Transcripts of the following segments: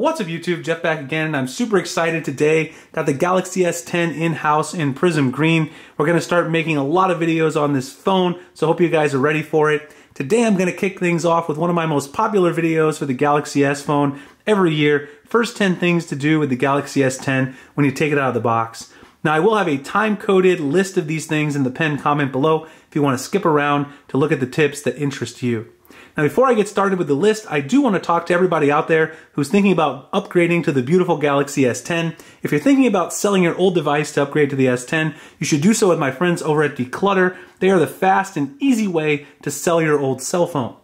What's up YouTube? Jeff back again, and I'm super excited today. Got the Galaxy S10 in-house in Prism Green. We're going to start making a lot of videos on this phone, so I hope you guys are ready for it. Today I'm going to kick things off with one of my most popular videos for the Galaxy S phone every year. First 10 things to do with the Galaxy S10 when you take it out of the box. Now I will have a time-coded list of these things in the pinned comment below if you want to skip around to look at the tips that interest you. Now before I get started with the list, I do want to talk to everybody out there who's thinking about upgrading to the beautiful Galaxy S10. If you're thinking about selling your old device to upgrade to the S10, you should do so with my friends over at Declutter. They are the fast and easy way to sell your old cell phone.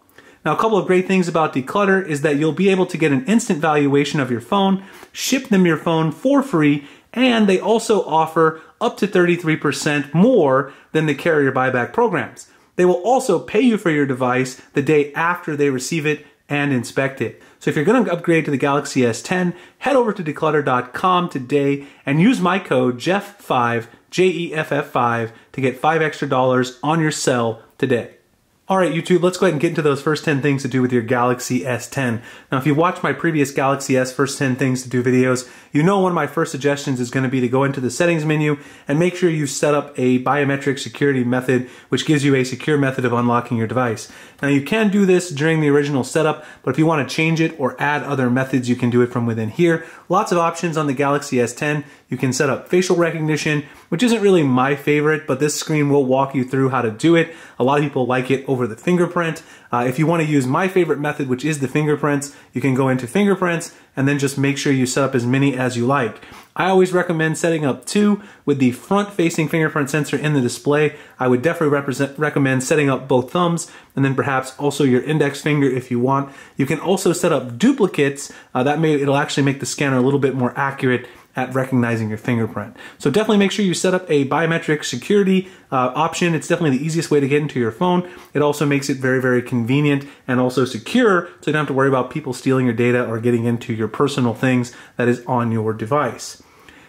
Now a couple of great things about Declutter is that you'll be able to get an instant valuation of your phone, ship them your phone for free, and they also offer up to 33% more than the carrier buyback programs. They will also pay you for your device the day after they receive it and inspect it. So if you're going to upgrade to the Galaxy S10, head over to declutter.com today and use my code JEFF5, Jeff5, to get $5 extra on your cell today. Alright YouTube, let's go ahead and get into those first 10 things to do with your Galaxy S10. Now if you watched my previous Galaxy S first 10 things to do videos, you know one of my first suggestions is going to be to go into the settings menu and make sure you set up a biometric security method which gives you a secure method of unlocking your device. Now you can do this during the original setup, but if you want to change it or add other methods, you can do it from within here. Lots of options on the Galaxy S10. You can set up facial recognition, which isn't really my favorite, but this screen will walk you through how to do it. A lot of people like it over the fingerprint. If you want to use my favorite method, which is the fingerprints, you can go into fingerprints and then just make sure you set up as many as you like. I always recommend setting up 2 with the front-facing fingerprint sensor in the display. I would definitely recommend setting up both thumbs and then perhaps also your index finger if you want. You can also set up duplicates. It'll actually make the scanner a little bit more accurate at recognizing your fingerprint. So definitely make sure you set up a biometric security option. It's definitely the easiest way to get into your phone. It also makes it very, very convenient and also secure, so you don't have to worry about people stealing your data or getting into your personal things that is on your device.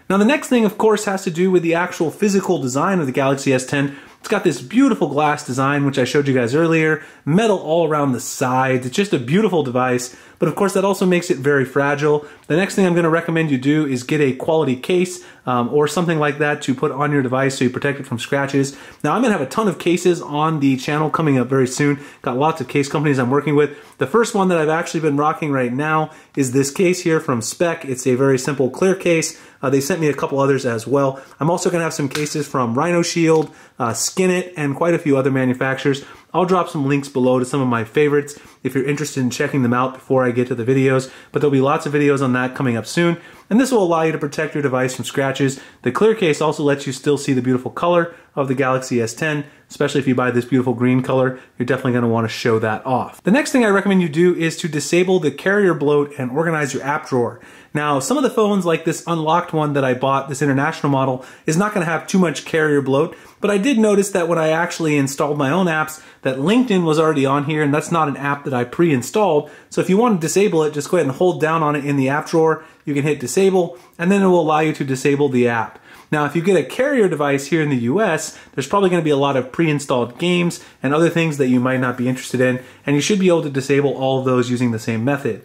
Now the next thing, of course, has to do with the actual physical design of the Galaxy S10. It's got this beautiful glass design, which I showed you guys earlier, metal all around the sides. It's just a beautiful device, but of course that also makes it very fragile. The next thing I'm going to recommend you do is get a quality case or something like that to put on your device so you protect it from scratches. Now I'm going to have a ton of cases on the channel coming up very soon. Got lots of case companies I'm working with. The first one that I've actually been rocking right now is this case here from Spec. It's a very simple clear case. They sent me a couple others as well. I'm also going to have some cases from Rhino Shield, Skinit, and quite a few other manufacturers. I'll drop some links below to some of my favorites if you're interested in checking them out before I get to the videos, but there'll be lots of videos on that coming up soon, and this will allow you to protect your device from scratches. The clear case also lets you still see the beautiful color of the Galaxy S10, especially if you buy this beautiful green color. You're definitely going to want to show that off. The next thing I recommend you do is to disable the carrier bloat and organize your app drawer. Now, some of the phones, like this unlocked one that I bought, this international model, is not going to have too much carrier bloat, but I did notice that when I actually installed my own apps, that LinkedIn was already on here, and that's not an app that I pre-installed. So if you want to disable it, just go ahead and hold down on it in the app drawer. You can hit disable, and then it will allow you to disable the app. Now, if you get a carrier device here in the US, there's probably going to be a lot of pre-installed games and other things that you might not be interested in, and you should be able to disable all of those using the same method.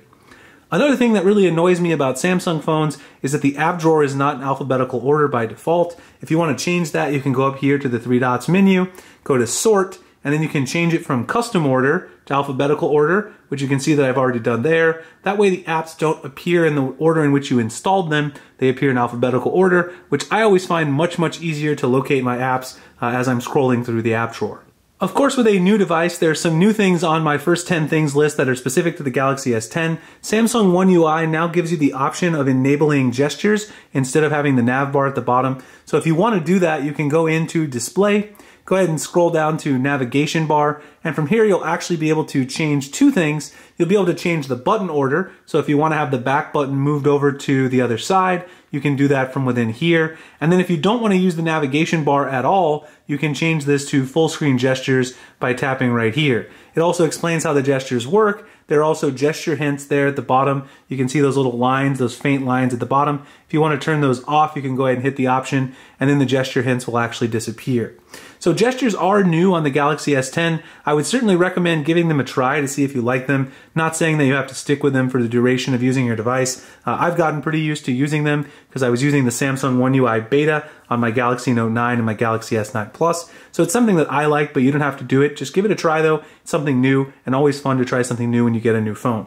Another thing that really annoys me about Samsung phones is that the app drawer is not in alphabetical order by default. If you want to change that, you can go up here to the 3 dots menu, go to sort, and then you can change it from custom order to alphabetical order, which you can see that I've already done there. That way the apps don't appear in the order in which you installed them. They appear in alphabetical order, which I always find much, much easier to locate my apps as I'm scrolling through the app drawer. Of course, with a new device, there's some new things on my first 10 things list that are specific to the Galaxy S10. Samsung One UI now gives you the option of enabling gestures instead of having the nav bar at the bottom. So if you want to do that, you can go into Display, go ahead and scroll down to Navigation Bar, and from here you'll actually be able to change 2 things. You'll be able to change the button order, so if you want to have the back button moved over to the other side, you can do that from within here. And then if you don't want to use the navigation bar at all, you can change this to full screen gestures by tapping right here. It also explains how the gestures work. There are also gesture hints there at the bottom. You can see those little lines, those faint lines at the bottom. If you want to turn those off, you can go ahead and hit the option, and then the gesture hints will actually disappear. So gestures are new on the Galaxy S10. I would certainly recommend giving them a try to see if you like them. Not saying that you have to stick with them for the duration of using your device. I've gotten pretty used to using them because I was using the Samsung One UI beta on my Galaxy Note 9 and my Galaxy S9 Plus. So it's something that I like, but you don't have to do it. Just give it a try though. It's something new and always fun to try something new when you get a new phone.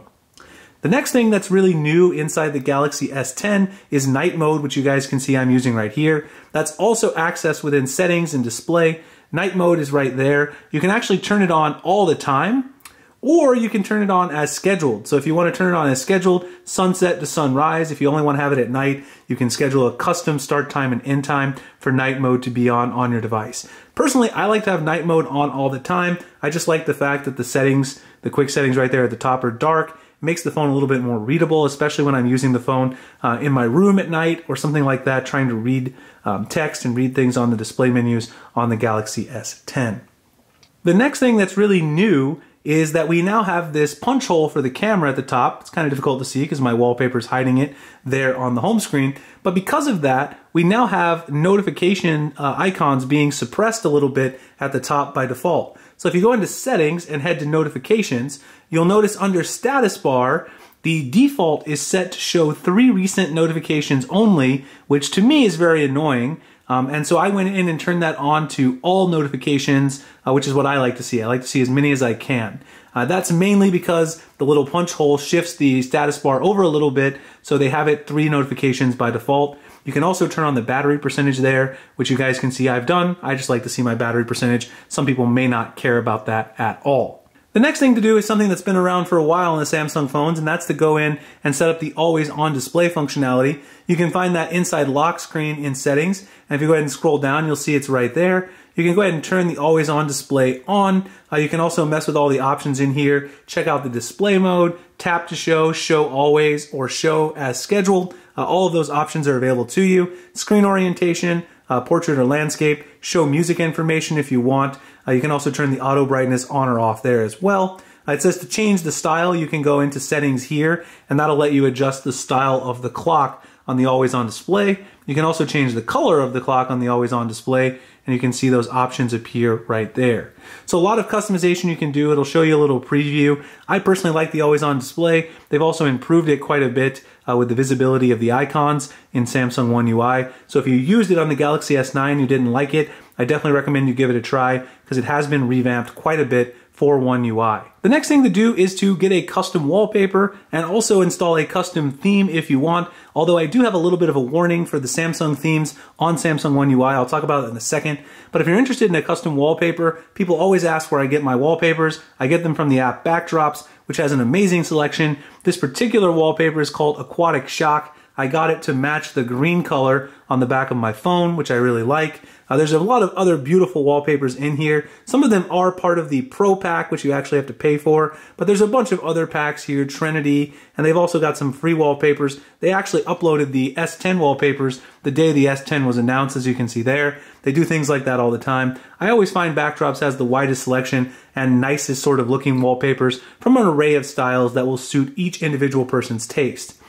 The next thing that's really new inside the Galaxy S10 is night mode, which you guys can see I'm using right here. That's also accessed within settings and display. Night mode is right there. You can actually turn it on all the time, or you can turn it on as scheduled. So if you want to turn it on as scheduled, sunset to sunrise, if you only want to have it at night, you can schedule a custom start time and end time for night mode to be on your device. Personally, I like to have night mode on all the time. I just like the fact that the settings, the quick settings right there at the top are dark. Makes the phone a little bit more readable, especially when I'm using the phone in my room at night or something like that, trying to read text and read things on the display menus on the Galaxy S10. The next thing that's really new is that we now have this punch hole for the camera at the top. It's kind of difficult to see because my wallpaper is hiding it there on the home screen. But because of that, we now have notification icons being suppressed a little bit at the top by default. So if you go into settings and head to notifications, you'll notice under status bar, the default is set to show 3 recent notifications only, which to me is very annoying. And so I went in and turned that on to all notifications, which is what I like to see. I like to see as many as I can. That's mainly because the little punch hole shifts the status bar over a little bit, so they have it 3 notifications by default. You can also turn on the battery percentage there, which you guys can see I've done. I just like to see my battery percentage. Some people may not care about that at all. The next thing to do is something that's been around for a while on the Samsung phones, and that's to go in and set up the always-on display functionality. You can find that inside lock screen in settings, and if you go ahead and scroll down, you'll see it's right there. You can go ahead and turn the always-on display on. You can also mess with all the options in here. Check out the display mode, tap to show, show always, or show as scheduled. All of those options are available to you. Screen orientation, portrait or landscape, show music information if you want. You can also turn the auto brightness on or off there as well. It says to change the style, you can go into settings here, and that'll let you adjust the style of the clock on the always-on display. You can also change the color of the clock on the always-on display, and you can see those options appear right there. So a lot of customization you can do. It'll show you a little preview. I personally like the always-on display. They've also improved it quite a bit with the visibility of the icons in Samsung One UI. So if you used it on the Galaxy S9 and you didn't like it, I definitely recommend you give it a try because it has been revamped quite a bit for One UI. The next thing to do is to get a custom wallpaper and also install a custom theme if you want, although I do have a little bit of a warning for the Samsung themes on Samsung One UI. I'll talk about it in a second. But if you're interested in a custom wallpaper, people always ask where I get my wallpapers. I get them from the app Backdrops, which has an amazing selection. This particular wallpaper is called Aquatic Shock. I got it to match the green color on the back of my phone, which I really like. There's a lot of other beautiful wallpapers in here. Some of them are part of the Pro pack, which you actually have to pay for, but there's a bunch of other packs here, Trinity, and they've also got some free wallpapers. They actually uploaded the S10 wallpapers the day the S10 was announced, as you can see there. They do things like that all the time. I always find Backdrops has the widest selection and nicest sort of looking wallpapers from an array of styles that will suit each individual person's taste.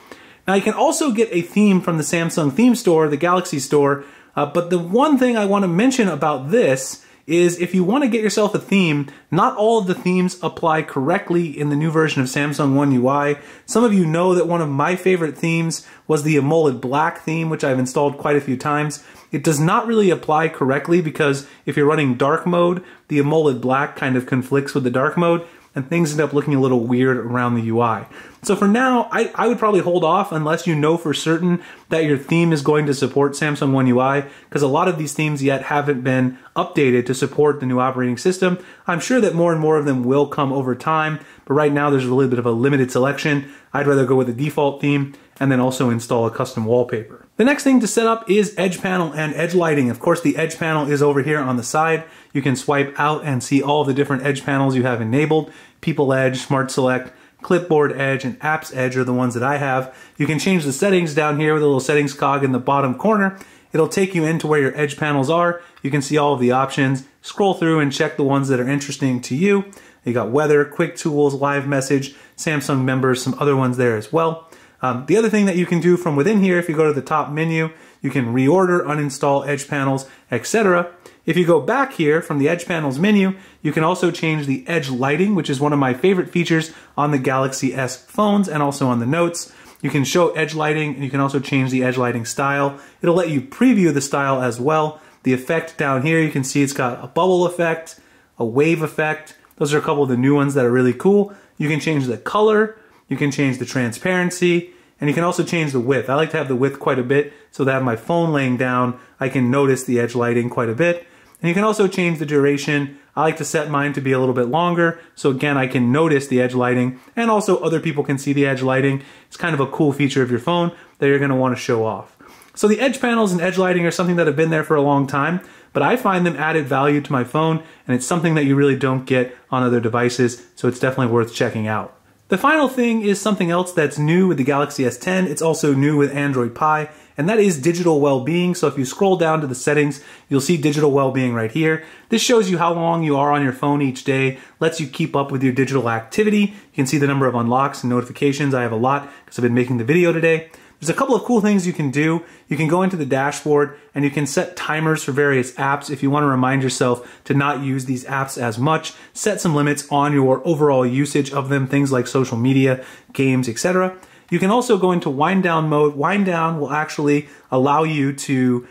Now you can also get a theme from the Samsung theme store, the Galaxy store, but the one thing I want to mention about this is if you want to get yourself a theme, not all of the themes apply correctly in the new version of Samsung One UI. Some of you know that one of my favorite themes was the AMOLED black theme, which I've installed quite a few times. It does not really apply correctly because if you're running dark mode, the AMOLED black kind of conflicts with the dark mode, and things end up looking a little weird around the UI. So for now, I would probably hold off unless you know for certain that your theme is going to support Samsung One UI, because a lot of these themes yet haven't been updated to support the new operating system. I'm sure that more and more of them will come over time, but right now there's a little bit of a limited selection. I'd rather go with the default theme and then also install a custom wallpaper. The next thing to set up is edge panel and edge lighting. Of course, the edge panel is over here on the side. You can swipe out and see all of the different edge panels you have enabled. People Edge, Smart Select, Clipboard Edge, and Apps Edge are the ones that I have. You can change the settings down here with a little settings cog in the bottom corner. It'll take you into where your edge panels are. You can see all of the options. Scroll through and check the ones that are interesting to you. You got Weather, Quick Tools, Live Message, Samsung Members, some other ones there as well. The other thing that you can do from within here, if you go to the top menu, you can reorder, uninstall edge panels, etc. If you go back here from the Edge Panels menu, you can also change the edge lighting, which is one of my favorite features on the Galaxy S phones and also on the Notes. You can show edge lighting, and you can also change the edge lighting style. It'll let you preview the style as well. The effect down here, you can see it's got a bubble effect, a wave effect. Those are a couple of the new ones that are really cool. You can change the color, you can change the transparency, and you can also change the width. I like to have the width quite a bit so that I have my phone laying down, I can notice the edge lighting quite a bit. And you can also change the duration. I like to set mine to be a little bit longer, so again, I can notice the edge lighting, and also other people can see the edge lighting. It's kind of a cool feature of your phone that you're going to want to show off. So the edge panels and edge lighting are something that have been there for a long time, but I find them added value to my phone, and it's something that you really don't get on other devices, so it's definitely worth checking out. The final thing is something else that's new with the Galaxy S10. It's also new with Android Pie, and that is digital well-being. So if you scroll down to the settings, you'll see digital well-being right here. This shows you how long you are on your phone each day, lets you keep up with your digital activity. You can see the number of unlocks and notifications. I have a lot because I've been making the video today. There's a couple of cool things you can do. You can go into the dashboard and you can set timers for various apps if you want to remind yourself to not use these apps as much. Set some limits on your overall usage of them, things like social media, games, etc. You can also go into wind down mode. Wind down will actually allow you to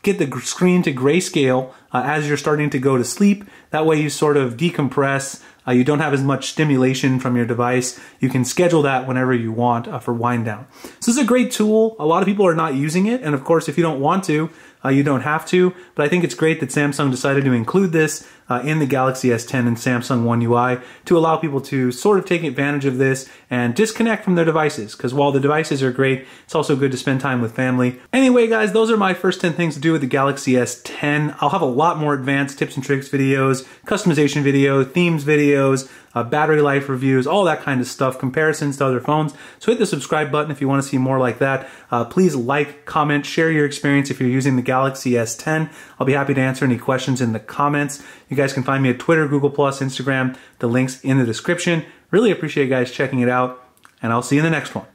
get the screen to grayscale as you're starting to go to sleep. That way you sort of decompress. You don't have as much stimulation from your device. You can schedule that whenever you want for wind down. So this is a great tool. A lot of people are not using it, and of course if you don't want to, you don't have to, but I think it's great that Samsung decided to include this in the Galaxy S10 and Samsung One UI to allow people to sort of take advantage of this and disconnect from their devices, because while the devices are great, it's also good to spend time with family. Anyway guys, those are my first 10 things to do with the Galaxy S10. I'll have a lot more advanced tips and tricks videos, customization videos, themes videos, battery life reviews, all that kind of stuff, comparisons to other phones. So hit the subscribe button if you want to see more like that. Please like, comment, share your experience if you're using the Galaxy S10. I'll be happy to answer any questions in the comments. You guys can find me at Twitter, Google+, Instagram. The link's in the description. Really appreciate you guys checking it out, and I'll see you in the next one.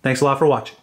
Thanks a lot for watching.